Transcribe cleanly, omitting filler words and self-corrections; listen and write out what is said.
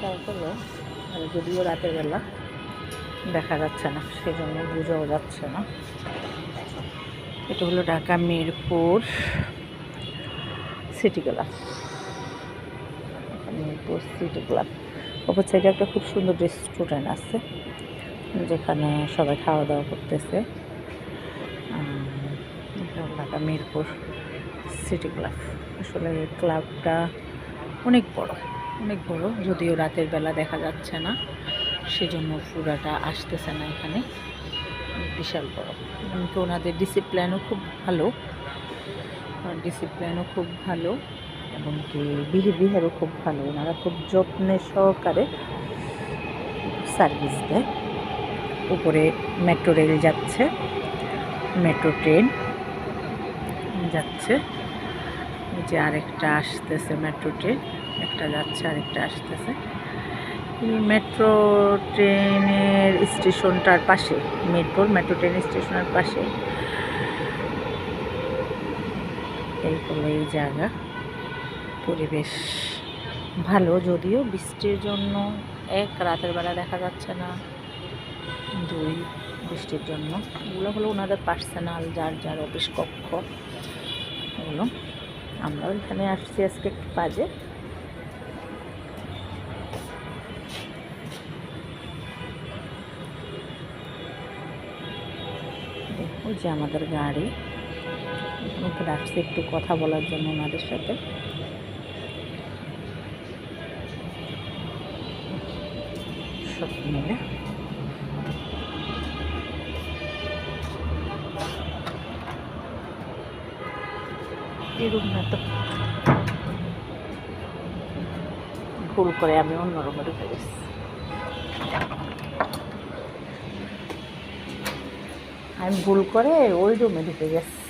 তারপরে যদিও রাতের বেলা দেখা যাচ্ছে না, সেজন্য বোঝাও যাচ্ছে না। এটা হলো Dhaka Mirpur city club. Mirpur city club অপর সাইডে একটা খুব সুন্দর রেস্টুরেন্ট আছে, যেখানে সবাই খাওয়া দাওয়া করতেছে। Dhaka Mirpur city club. আসলে ক্লাবটা অনেক বড়, অনেক বড়, যদিও রাতের বেলা দেখা যাচ্ছে না, সেজন্য পুরাটা আসতেছে না এখানে। বিশাল বড়, এমনকি ওনাদের ডিসিপ্লিনও খুব ভালো, এমনকি বিহেভিয়ারও খুব ভালো। ওনারা খুব যত্নে সহকারে সার্ভিস দেয়। উপরে মেট্রো রেল যাচ্ছে, মেট্রো ট্রেন যাচ্ছে, যে আরেকটা আসতেছে মেট্রো ট্রেন, একটা যাচ্ছে আরেকটা আসতেছে। এই মেট্রো ট্রেনের স্টেশনটার পাশে, মিরপুর মেট্রো ট্রেন স্টেশনের পাশে এই হলো এই জায়গা। পরিবেশ ভালো, যদিও বৃষ্টির জন্য রাতের বেলা দেখা যাচ্ছে না, 2 বৃষ্টির জন্য। এগুলো হলো ওনাদের পার্সোনাল যার যার অফিস কক্ষ। এগুলো আমরাও এখানে আসছি আজকে একটু কাজে। ওই যে আমাদের গাড়ি, ওখানে আসছি একটু কথা বলার জন্য ওনাদের সাথে। সব মিলে এরকম না তো, ভুল করে আমি অন্য রুমে ঢুকে গেছি। আমি ভুল করে ওই রুমে ঢুকে গেছি।